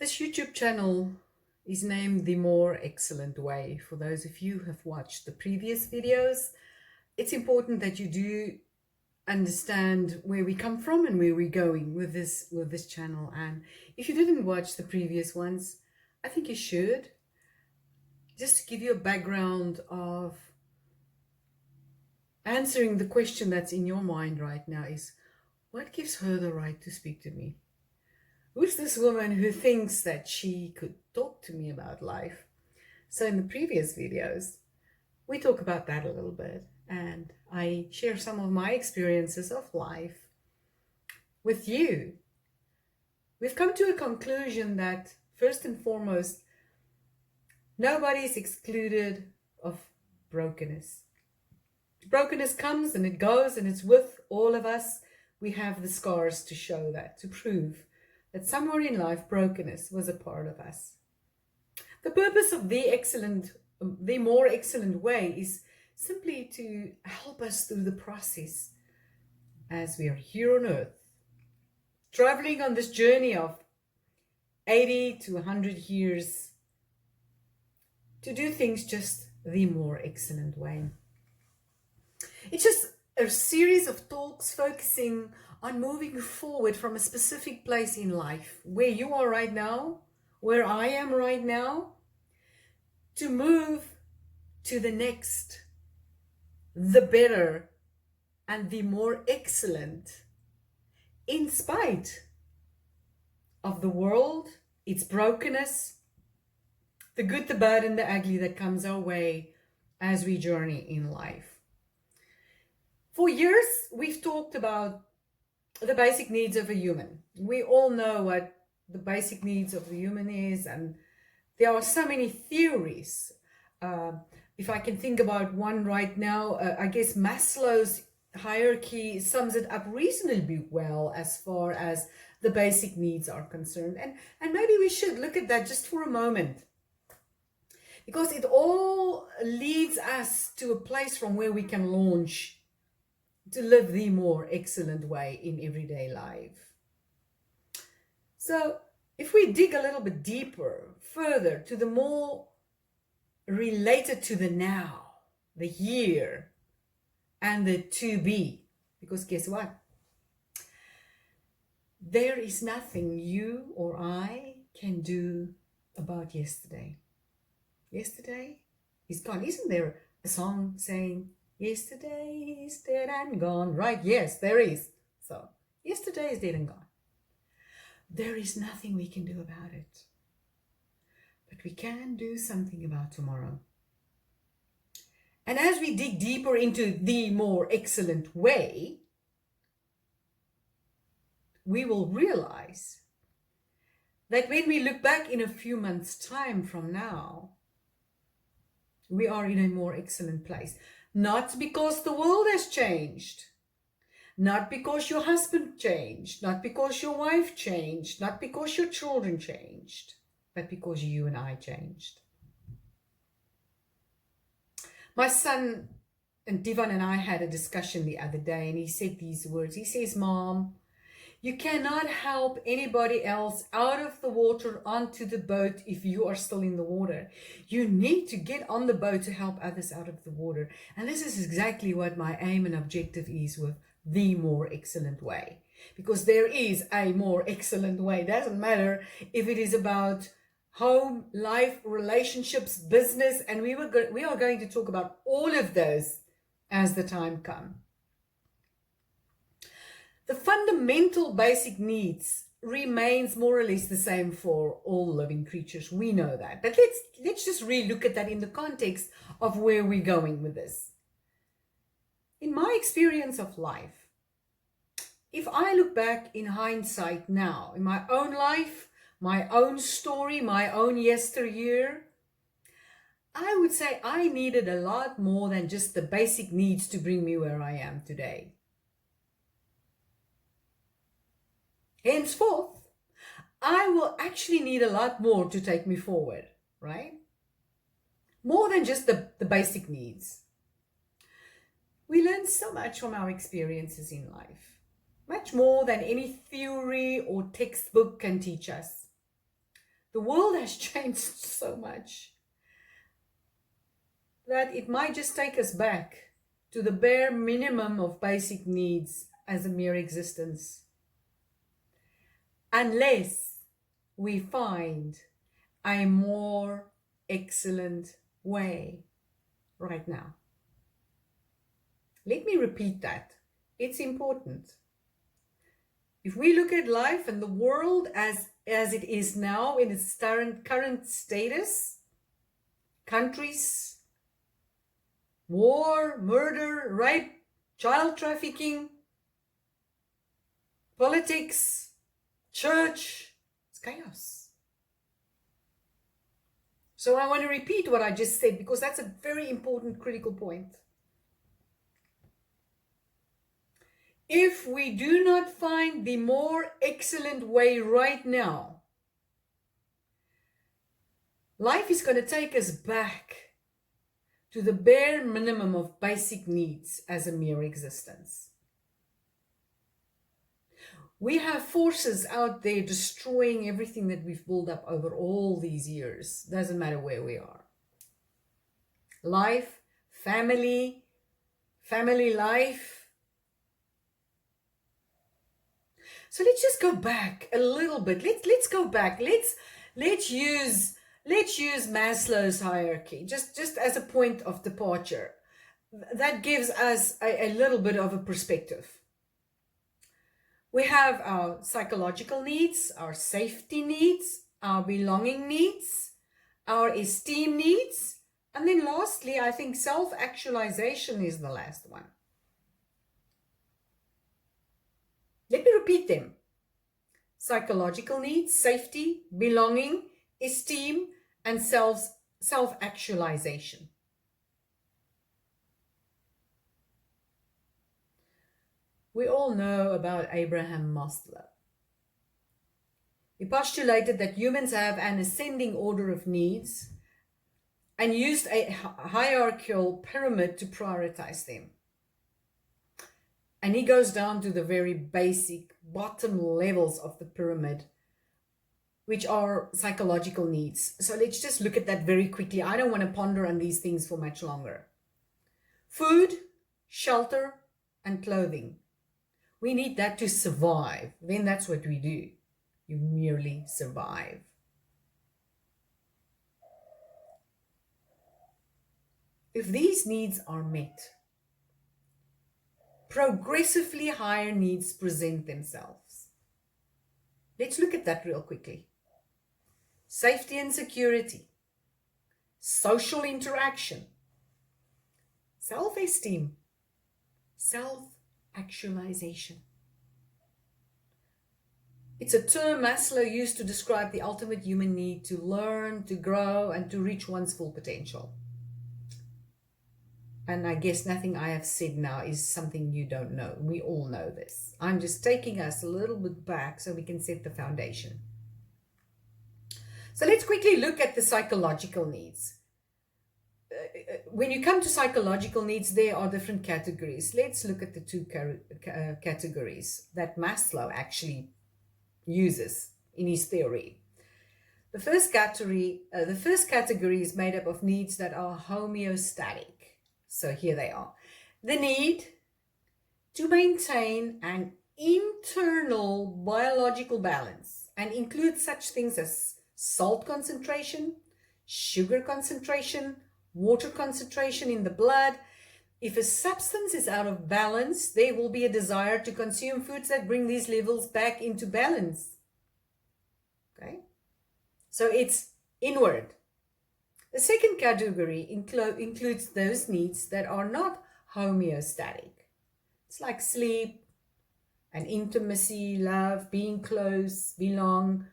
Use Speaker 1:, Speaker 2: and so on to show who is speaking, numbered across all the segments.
Speaker 1: This YouTube channel is named The More Excellent Way. For those of you who have watched the previous videos, it's important that you do understand where we come from and where we're going with this channel. And if you didn't watch the previous ones, I think you should. Just to give you a background of answering the question that's in your mind right now is, what gives her the right to speak to me? Who's this woman who thinks that she could talk to me about life? So in the previous videos, we talk about that a little bit, and I share some of my experiences of life with you. We've come to a conclusion that, first and foremost, nobody is excluded of brokenness. Brokenness comes and it goes, and it's with all of us. We have the scars to show that, to prove that somewhere in life, brokenness was a part of us. The purpose of the more excellent way is simply to help us through the process as we are here on earth, traveling on this journey of 80 to 100 years to do things just the more excellent way. It's just a series of talks focusing on moving forward from a specific place in life, where you are right now, where I am right now, to move to the next, the better, and the more excellent, in spite of the world, its brokenness, the good, the bad, and the ugly that comes our way as we journey in life. For years, we've talked about the basic needs of a human. We all know what the basic needs of the human is, and there are so many theories. If I can think about one right now, I guess Maslow's hierarchy sums it up reasonably well as far as the basic needs are concerned. And maybe we should look at that just for a moment, because it all leads us to a place from where we can launch to live the more excellent way in everyday life. So if we dig a little bit deeper, further to the more related to the now, the here, and the to be, because guess what? There is nothing you or I can do about yesterday. Yesterday is gone. Isn't there a song saying, yesterday is dead and gone, right? Yes, there is. So, yesterday is dead and gone. There is nothing we can do about it. But we can do something about tomorrow. And as we dig deeper into the more excellent way, we will realize that when we look back in a few months' time from now, we are in a more excellent place. Not because the world has changed, not because your husband changed, not because your wife changed, not because your children changed, but because you and I changed. My son and Divan and I had a discussion the other day, and he said these words. He says, Mom, you cannot help anybody else out of the water onto the boat if you are still in the water. You need to get on the boat to help others out of the water. And this is exactly what my aim and objective is with the more excellent way. Because there is a more excellent way. It doesn't matter if it is about home, life, relationships, business, and we are going to talk about all of those as the time comes. The fundamental basic needs remains more or less the same for all living creatures. We know that. But let's just really look at that in the context of where we're going with this. In my experience of life, if I look back in hindsight now, in my own life, my own story, my own yesteryear, I would say I needed a lot more than just the basic needs to bring me where I am today. Henceforth, I will actually need a lot more to take me forward, right? More than just the basic needs. We learn so much from our experiences in life, much more than any theory or textbook can teach us. The world has changed so much that it might just take us back to the bare minimum of basic needs as a mere existence, unless we find a more excellent way right now. Let me repeat that. It's important. If we look at life and the world as it is now in its current status, countries, war, murder, rape, child trafficking, politics, church, it's chaos. So I want to repeat what I just said because that's a very important critical point. If we do not find the more excellent way right now, life is going to take us back to the bare minimum of basic needs as a mere existence. We have forces out there destroying everything that we've built up over all these years. Doesn't matter where we are. Life, family life. So let's just go back a little bit. Let's go back. Let's use Maslow's hierarchy just as a point of departure. That gives us a little bit of a perspective. We have our psychological needs, our safety needs, our belonging needs, our esteem needs, and then lastly, I think self-actualization is the last one. Let me repeat them. Psychological needs, safety, belonging, esteem, and self-actualization. We all know about Abraham Maslow. He postulated that humans have an ascending order of needs and used a hierarchical pyramid to prioritize them. And he goes down to the very basic bottom levels of the pyramid, which are psychological needs. So let's just look at that very quickly. I don't want to ponder on these things for much longer. Food, shelter, and clothing. We need that to survive. Then that's what we do. You merely survive. If these needs are met, progressively higher needs present themselves. Let's look at that real quickly. Safety and security, social interaction, self-esteem, self-actualization. It's a term Maslow used to describe the ultimate human need to learn, to grow, and to reach one's full potential. And I guess nothing I have said now is something you don't know. We all know this. I'm just taking us a little bit back so we can set the foundation. So let's quickly look at the psychological needs. When you come to psychological needs, there are different categories. Let's look at the two categories that Maslow actually uses in his theory. The first category is made up of needs that are homeostatic. So here they are. The need to maintain an internal biological balance and includes such things as salt concentration, sugar concentration, water concentration in the blood. If a substance is out of balance, there will be a desire to consume foods that bring these levels back into balance. Okay? So it's inward. The second category includes those needs that are not homeostatic. It's like sleep and intimacy, love, being close, belong,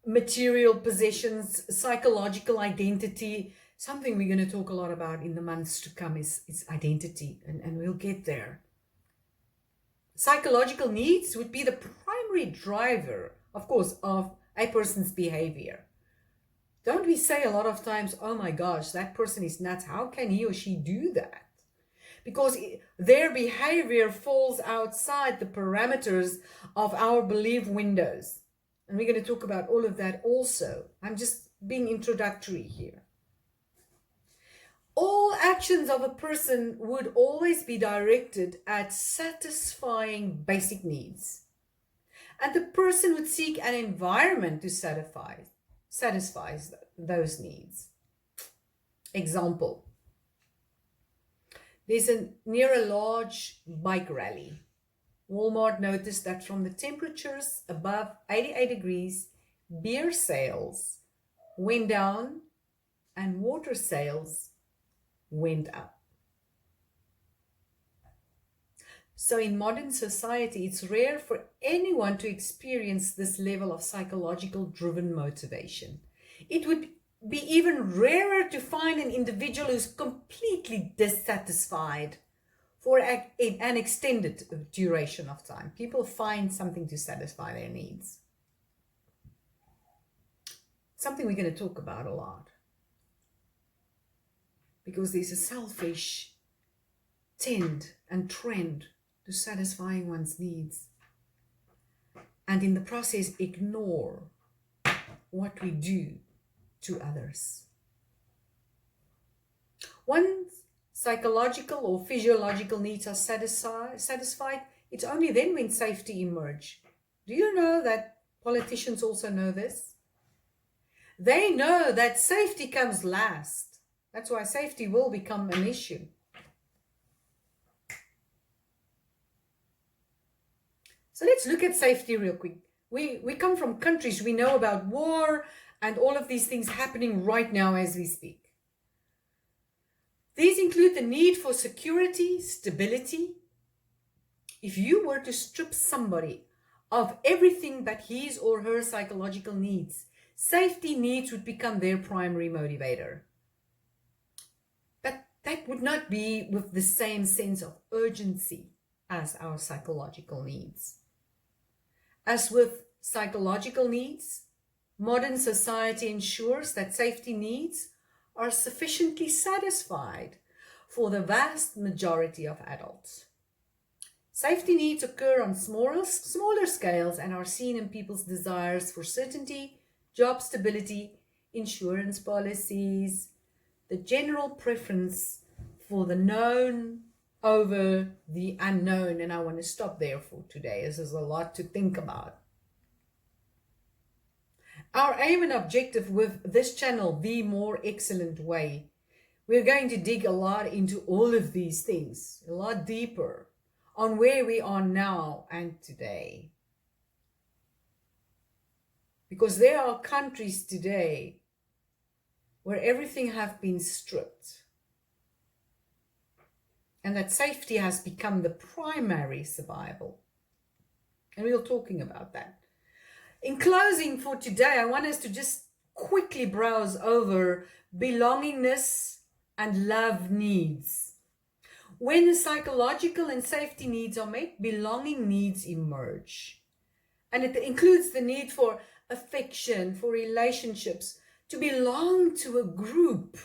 Speaker 1: material possessions, psychological identity. Something we're going to talk a lot about in the months to come is identity, and we'll get there. Psychological needs would be the primary driver, of course, of a person's behavior. Don't we say a lot of times, oh my gosh, that person is nuts. How can he or she do that? Because their behavior falls outside the parameters of our belief windows. And we're going to talk about all of that also. I'm just being introductory here. All actions of a person would always be directed at satisfying basic needs. And the person would seek an environment to satisfy those needs. Example, near a large bike rally. Walmart noticed that from the temperatures above 88 degrees, beer sales went down and water sales went up. So in modern society, it's rare for anyone to experience this level of psychological driven motivation. It would be even rarer to find an individual who's completely dissatisfied for an extended duration of time. People find something to satisfy their needs. Something we're going to talk about a lot. Because there's a selfish tend and trend to satisfying one's needs. And in the process, ignore what we do to others. One's psychological or physiological needs are satisfied, it's only then when safety emerges. Do you know that politicians also know this? They know that safety comes last. That's why safety will become an issue. So let's look at safety real quick. We come from countries, we know about war and all of these things happening right now as we speak. These include the need for security, stability. If you were to strip somebody of everything but his or her psychological needs, safety needs would become their primary motivator. But that would not be with the same sense of urgency as our psychological needs. As with psychological needs, modern society ensures that safety needs are sufficiently satisfied for the vast majority of adults. Safety needs occur on smaller scales and are seen in people's desires for certainty, job stability, insurance policies, the general preference for the known over the unknown. And I want to stop there for today, as there's a lot to think about. Our aim and objective with this channel, The More Excellent Way, we're going to dig a lot into all of these things, a lot deeper on where we are now and today. Because there are countries today where everything has been stripped and that safety has become the primary survival. And we're talking about that. In closing for today, I want us to just quickly browse over belongingness and love needs. When the psychological and safety needs are met, belonging needs emerge. And it includes the need for affection, for relationships, to belong to a group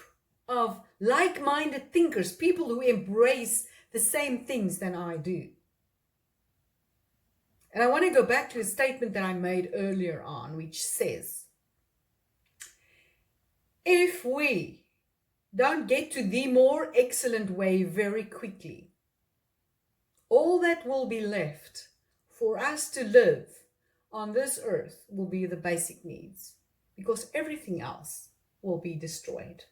Speaker 1: of like-minded thinkers, people who embrace the same things than I do. And I want to go back to a statement that I made earlier on, which says, if we don't get to the more excellent way very quickly, all that will be left for us to live on this earth will be the basic needs, because everything else will be destroyed.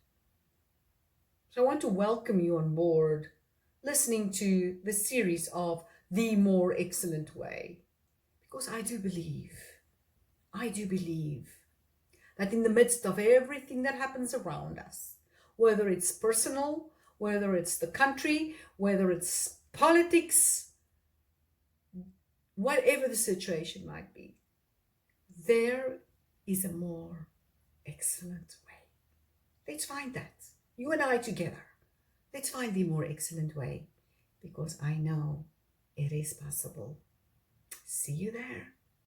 Speaker 1: So I want to welcome you on board listening to the series of The More Excellent Way. Because I do believe that in the midst of everything that happens around us, whether it's personal, whether it's the country, whether it's politics, whatever the situation might be, there is a more excellent way. Let's find that. You and I together. Let's find the more excellent way, because I know it is possible. See you there.